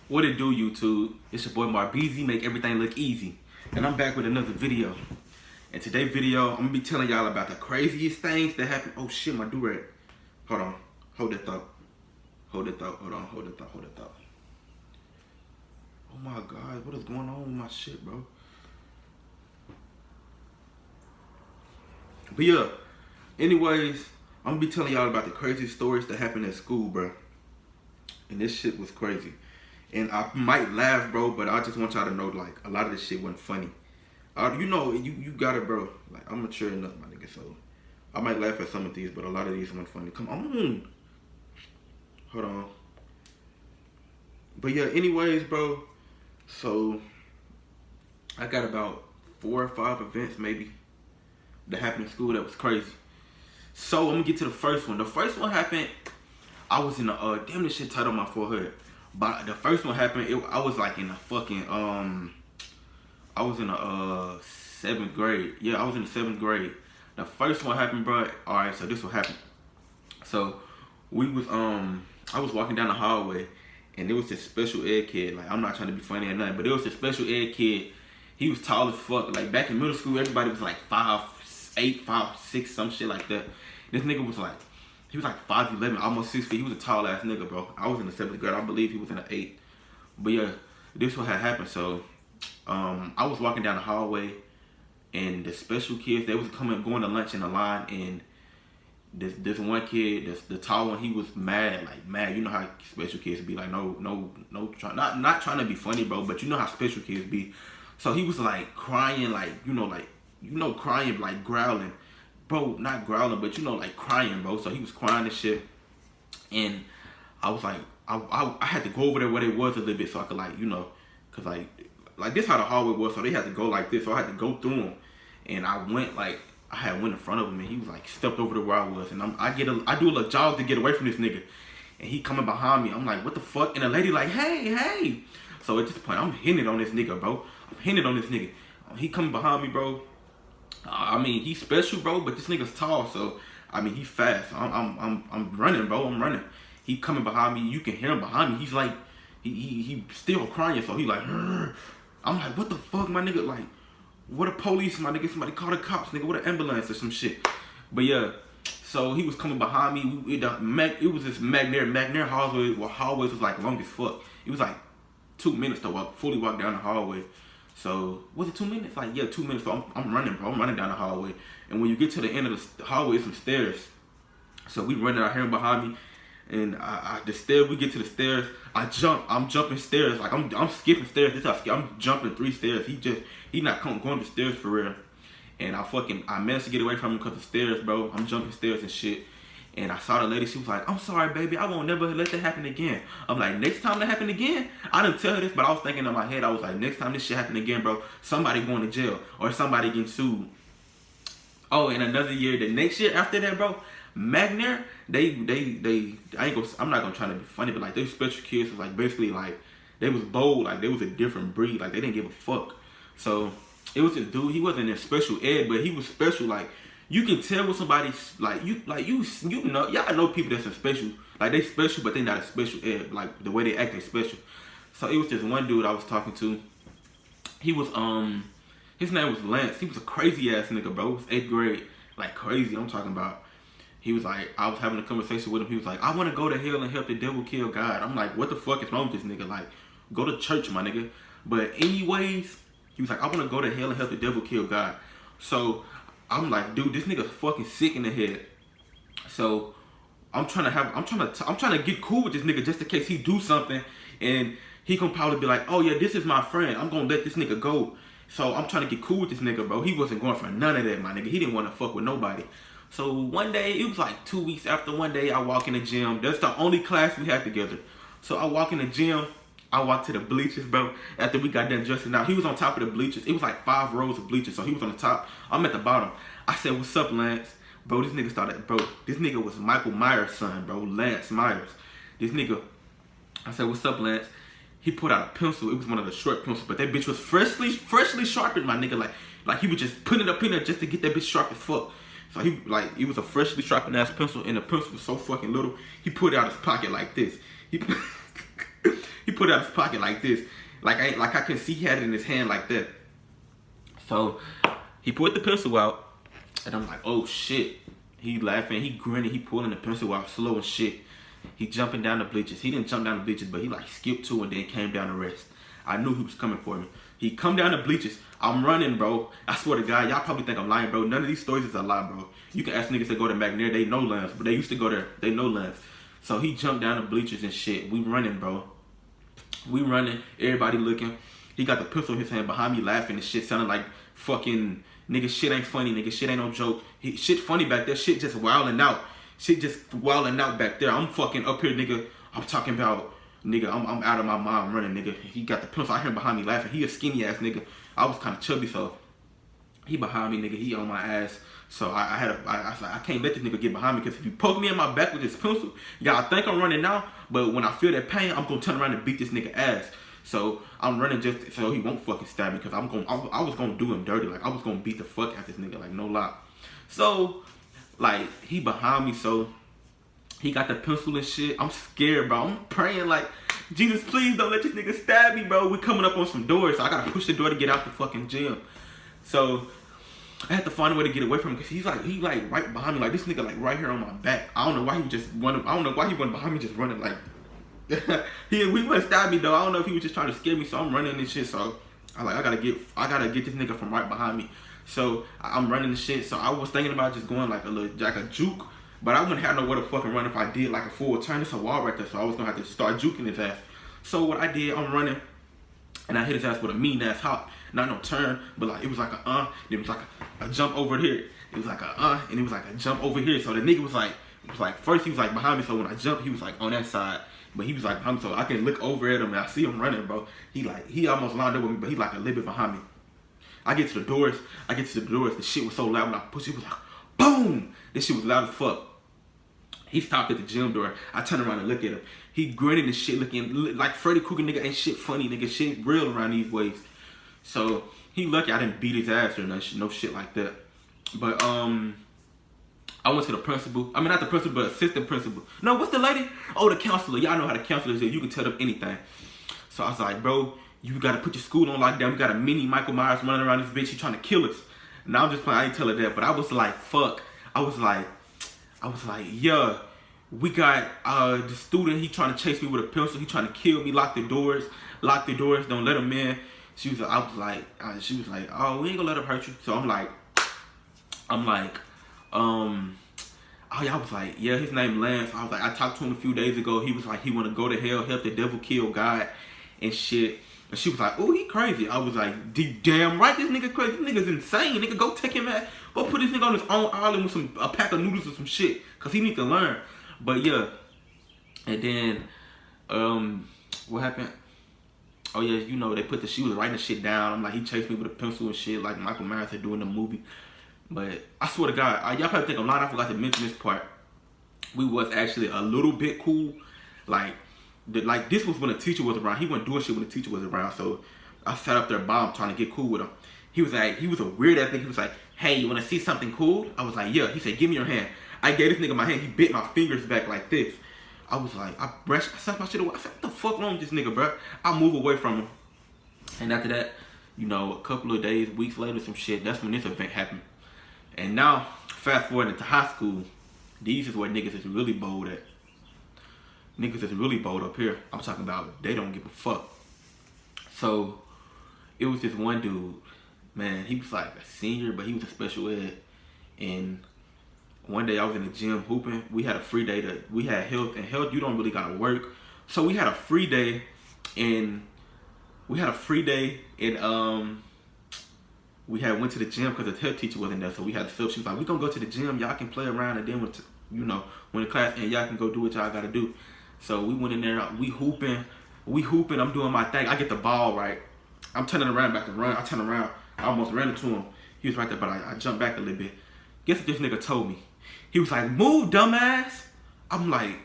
What it do, YouTube? It's your boy Marbeezy, make everything look easy. And I'm back with another video. In today's video, I'm gonna be telling y'all about the craziest things that happen. Oh shit, my do-rag. Hold on. Hold that thought. Hold that thought. Hold on. Hold that thought. Hold that thought. Oh my God, what is going on with my shit, bro? But yeah, anyways, I'm gonna be telling y'all about the craziest stories that happened at school, bro. And this shit was crazy. And I might laugh, bro, but I just want y'all to know, like, a lot of this shit wasn't funny. You know, you got it, bro. Like, I'm mature enough, my nigga, so I might laugh at some of these, but a lot of these weren't funny. Come on. Hold on. But yeah, anyways, bro, so I got about 4 or 5 events, maybe, that happened in school that was crazy. So I'm gonna get to the first one. The first one happened, I was in the, damn, this shit tight on my forehead. But the first one happened, I was like in the fucking, I was in the 7th grade. Yeah, I was in the 7th grade. The first one happened, bro. Alright, so this what happened. So we was, I was walking down the hallway and there was this special ed kid. Like, I'm not trying to be funny or nothing, but there was this special ed kid. He was tall as fuck. Like, back in middle school, everybody was like 5'8", 5'6", some shit like that. This nigga was like, he was like 5'11", almost 6 feet. He was a tall ass nigga, bro. I was in the 7th grade. I believe he was in the 8th. But yeah, this what had happened. So, I was walking down the hallway, and the special kids, they was going to lunch in the line, and this one kid, the tall one, he was mad, like mad. You know how special kids be like, not trying to be funny, bro, but you know how special kids be. So he was like crying, like, crying, like growling. Bro, not growling, but like crying, bro. So he was crying and shit. And I was like, I had to go over there where it was a little bit so I could, like, cause like this how the hallway was, so they had to go like this. So I had to go through them. And I went, like, I had went in front of him, and he was like stepped over to where I was. And I do a little jog to get away from this nigga. And he coming behind me. I'm like, what the fuck? And the lady like, hey. So at this point, I'm hitting it on this nigga, bro. I'm hitting it on this nigga. He coming behind me, bro. I mean, he's special, bro, but this nigga's tall, so I mean, he fast. I'm running, bro. I'm running. He coming behind me. You can hear him behind me. He's like, he still crying, so he like, "Rrr." I'm like, what the fuck, my nigga? Like, what a police, my nigga? Somebody call the cops, nigga. What an ambulance or some shit. But yeah, so he was coming behind me. It was this McNair hallways was like long as fuck. It was like 2 minutes to fully walk down the hallway. So, was it 2 minutes? Like, yeah, 2 minutes. So I'm running, bro. I'm running down the hallway. And when you get to the end of the hallway, some stairs. So we running, I hear him behind me. And the stairs, we get to the stairs. I'm jumping stairs. Like, I'm skipping stairs. I'm jumping 3 stairs. He not going the stairs for real. And I managed to get away from him because of stairs, bro. I'm jumping stairs and shit. And I saw the lady, she was like, I'm sorry, baby, I won't never let that happen again. I'm like, next time that happen again? I didn't tell her this, but I was thinking in my head, I was like, next time this shit happen again, bro, somebody going to jail or somebody getting sued. Oh, and another year, the next year after that, bro, McNair, I'm not gonna try to be funny, but like, they special kids was like, basically like, they was bold, like they was a different breed, like they didn't give a fuck. So it was this dude, he wasn't in special ed, but he was special, like, you can tell when somebody's you know, y'all know people that's a special, like they special, but they not a special ed, like the way they act, they special. So it was just one dude I was talking to. He was his name was Lance. He was a crazy ass nigga, bro. It was 8th grade, like crazy. I'm talking about. He was like, I was having a conversation with him. He was like, I want to go to hell and help the devil kill God. I'm like, what the fuck is wrong with this nigga? Like, go to church, my nigga. But anyways, he was like, I want to go to hell and help the devil kill God. So I'm like, dude, this nigga fucking sick in the head. So I'm trying to get cool with this nigga just in case he do something, and he gonna probably be like, oh yeah, this is my friend. I'm gonna let this nigga go. So I'm trying to get cool with this nigga, bro. He wasn't going for none of that, my nigga. He didn't want to fuck with nobody. So one day, it was like 2 weeks after, one day I walk in the gym. That's the only class we had together. So I walk in the gym. I walked to the bleachers, bro. After we got done dressing out, he was on top of the bleachers. It was like 5 rows of bleachers, so he was on the top. I'm at the bottom. I said, "What's up, Lance?" Bro, this nigga started, bro. This nigga was Michael Myers' son, bro. Lance Myers. This nigga. I said, "What's up, Lance?" He put out a pencil. It was one of the short pencils, but that bitch was freshly sharpened, my nigga. Like he was just putting it up in there just to get that bitch sharp as fuck. So it was a freshly sharpened ass pencil, and the pencil was so fucking little. He put it out his pocket like this. He put it out of his pocket like this. Like I can see he had it in his hand like that. So he pulled the pencil out, and I'm like, oh shit. He laughing, he grinning, he pulling the pencil out slow and shit. He jumping down the bleachers. He didn't jump down the bleachers, but he like skipped two and then came down the rest. I knew he was coming for me. He come down the bleachers. I'm running, bro. I swear to God, y'all probably think I'm lying, bro. None of these stories is a lie, bro. You can ask niggas that go to McNair, they know Lance, but they used to go there. They know Lance. So he jumped down the bleachers and shit. We running, bro. We running. Everybody looking. He got the pistol in his hand behind me laughing and shit, sounding like fucking nigga shit ain't funny, nigga shit ain't no joke. Shit funny back there. Shit just wilding out. Shit just wilding out back there. I'm fucking up here, nigga. I'm talking about, nigga, I'm out of my mind running, nigga. He got the pencil. I hear him behind me laughing. He a skinny ass nigga. I was kind of chubby, so he behind me, nigga. He on my ass. So I was like, I can't let this nigga get behind me, because if you poke me in my back with this pencil, y'all think I'm running now, but when I feel that pain, I'm gonna turn around and beat this nigga ass. So I'm running just so he won't fucking stab me, because I was gonna do him dirty. Like I was gonna beat the fuck out of this nigga, like no lie. So like he behind me, so he got the pencil and shit. I'm scared, bro. I'm praying like, Jesus, please don't let this nigga stab me, bro. We coming up on some doors, so I gotta push the door to get out the fucking gym. So I had to find a way to get away from him, because he like right behind me, like this nigga like right here on my back. I don't know why he just running. I don't know why he went behind me just running like. He wouldn't stab me though. I don't know if he was just trying to scare me. So I'm running and shit. So I gotta get this nigga from right behind me. So I'm running the shit. So I was thinking about just going like a juke, but I wouldn't have nowhere to fucking run if I did like a full turn. It's a wall right there, so I was gonna have to start juking his ass. So what I did, I'm running, and I hit his ass with a mean ass hop. Not no turn, but like it was like it was like a jump over here. It was like and it was like a jump over here. So the nigga was like first he was like behind me. So when I jumped, he was like on that side. But he was like behind me, so I can look over at him and I see him running, bro. He almost lined up with me, but he like a little bit behind me. I get to the doors. The shit was so loud when I pushed it. Was like, boom! This shit was loud as fuck. He stopped at the gym door. I turned around and looked at him. He grinning and shit, looking like Freddy Krueger, nigga. Ain't shit funny, nigga. Shit real around these ways. So he lucky I didn't beat his ass or no shit like that. But I went to the principal. I mean, not the principal, but assistant principal. No, what's the lady? Oh, the counselor. Y'all know how the counselors is. You can tell them anything. So I was like, bro, you gotta put your school on lockdown. We got a mini Michael Myers running around this bitch. He trying to kill us. Now I'm just playing. I ain't tell her that, but I was like, fuck. I was like, yeah, we got the student. He trying to chase me with a pencil. He trying to kill me. Lock the doors. Don't let him in. She was like, oh, we ain't gonna let him hurt you. So I'm like, I was like, yeah, his name Lance. I was like, I talked to him a few days ago. He was like, he want to go to hell, help the devil kill God and shit. And she was like, oh, he crazy. I was like, damn right, this nigga crazy. This nigga's insane. Nigga, go take him out. Go put this nigga on his own island with a pack of noodles or some shit. Because he need to learn. But yeah. And then, what happened? Oh yeah, you know, she was writing the shit down. I'm like, he chased me with a pencil and shit like Michael Myers had doing the movie. But I swear to God, y'all probably think I'm lying. I forgot to mention this part. We was actually a little bit cool. Like this was when the teacher was around. He wasn't doing shit when the teacher was around. So I sat up there by him trying to get cool with him. He was a weird ass nigga. He was like, hey, you want to see something cool? I was like, yeah. He said, give me your hand. I gave this nigga my hand. He bit my fingers back like this. I was like, I set my shit away. I said, what the fuck wrong with this nigga, bro? I move away from him. And after that, you know, a couple of days, weeks later, some shit, that's when this event happened. And now, fast forward into high school, these is where niggas is really bold at. Niggas is really bold up here. I'm talking about they don't give a fuck. So, it was this one dude, man, he was like a senior, but he was a special ed. And one day I was in the gym hooping. We had a free day we had health, and health, you don't really gotta work. So we had a free day, and we had went to the gym because the health teacher wasn't there, so we had to fill. She was like, we gonna go to the gym, y'all can play around, and then when the class ends, y'all can go do what y'all gotta do. So we went in there, we hooping, I'm doing my thing. I get the ball right. I'm turning around back to run. I turn around, I almost ran into him. He was right there, but I jumped back a little bit. Guess what this nigga told me? He was like, move, dumbass. I'm like,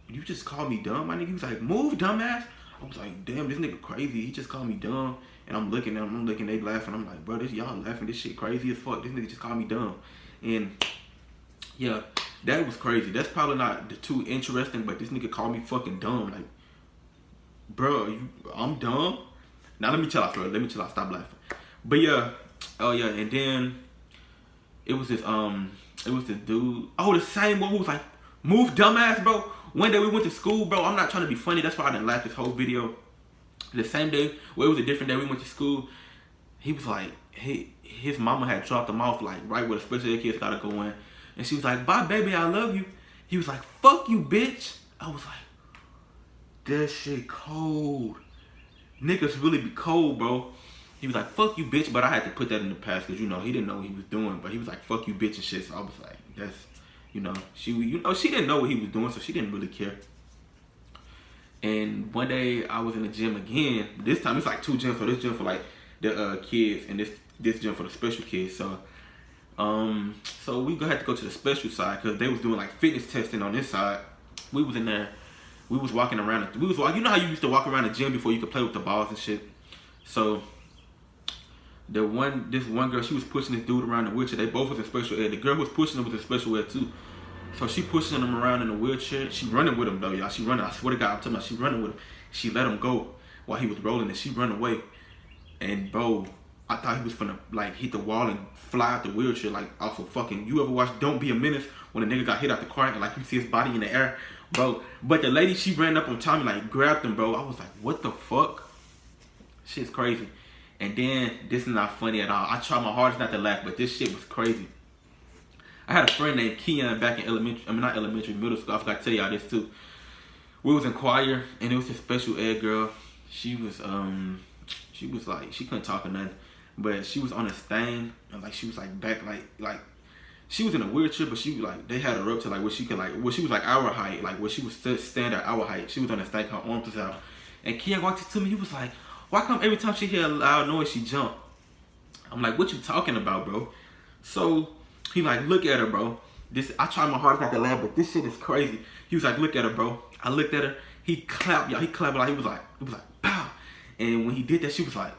you just called me dumb, my nigga? He was like, move, dumbass. I was like, damn, this nigga crazy. He just called me dumb. And I'm looking at them, they laughing. I'm like, bro, y'all laughing. This shit crazy as fuck. This nigga just called me dumb. And yeah, that was crazy. That's probably not too interesting, but this nigga called me fucking dumb. Like, bro, I'm dumb. Now let me chill out, bro. Let me chill out. Stop laughing. But yeah, oh yeah, and then it was this dude. Oh, the same one who was like, move dumbass, bro. One day we went to school, bro. I'm not trying to be funny. That's why I didn't laugh this whole video. The same day, well, it was a different day we went to school. He was like, his mama had dropped him off like right where the special ed kids gotta go in. And she was like, bye baby, I love you. He was like, fuck you, bitch. I was like, that shit cold. Niggas really be cold, bro. He was like, fuck you, bitch. But I had to put that in the past because, you know, he didn't know what he was doing. But he was like, fuck you, bitch and shit. So I was like, that's, you know, she didn't know what he was doing, so she didn't really care. And one day I was in the gym again. This time it's like 2 gyms. So this gym for like the kids and this gym for the special kids. So so we had to go to the special side because they was doing like fitness testing on this side. We was in there. We was walking around. You know how you used to walk around the gym before you could play with the balls and shit. So this one girl, she was pushing this dude around in the wheelchair. They both was in special ed. The girl who was pushing him was in special ed too. So she pushing him around in the wheelchair. She running with him though, y'all. She running. I swear to God, I'm talking about she running with him. She let him go while he was rolling and she run away. And bro, I thought he was finna like hit the wall and fly out the wheelchair like off of fucking. You ever watch Don't Be a Menace when a nigga got hit out the car and like you see his body in the air, bro? But the lady, she ran up on Tommy like grabbed him, bro. I was like, what the fuck? Shit's crazy. And then this is not funny at all. I tried my hardest not to laugh, but this shit was crazy. I had a friend named Keon back in middle school. I forgot to tell y'all this too. We was in choir and it was this special ed girl. She was like, she couldn't talk or nothing, but she was on a stand and like she was like back like she was in a wheelchair, but she was like, they had her up to like where she could like, where she was like our height, like where she was stand at our height. She was on a stand, her arms was out. And Keon walked up to me, he was like, why come every time she hear a loud noise she jump? I'm like, what you talking about, bro? So he like, look at her, bro. I tried my hardest not to laugh, but this shit is crazy. He was like, look at her, bro. I looked at her. He clapped, y'all. He clapped like it was like pow. And when he did that, she was like,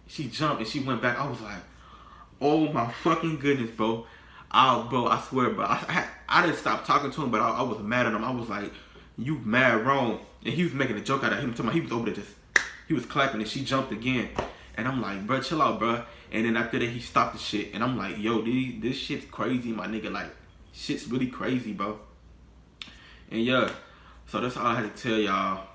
she jumped and she went back. I was like, oh my fucking goodness, bro. Bro, I swear, bro. I didn't stop talking to him, but I was mad at him. I was like, you mad wrong. And he was making a joke out of him. He was over there he was clapping and she jumped again. And I'm like, bro, chill out, bro. And then after that, he stopped the shit. And I'm like, yo, this shit's crazy, my nigga. Like, shit's really crazy, bro. And yeah, so that's all I had to tell y'all.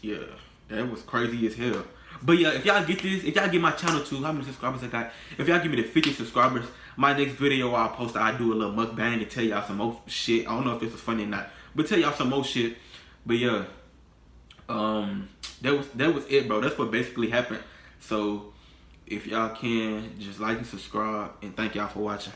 Yeah, that was crazy as hell. But yeah, if y'all get this, if y'all get my channel too, how many subscribers I got? If y'all give me the 50 subscribers, my next video I'll post, I do a little mukbang and tell y'all some more shit. I don't know if this is funny or not, but tell y'all some more shit. But yeah, that was it, bro. That's what basically happened. So if y'all can, just like and subscribe, and thank y'all for watching.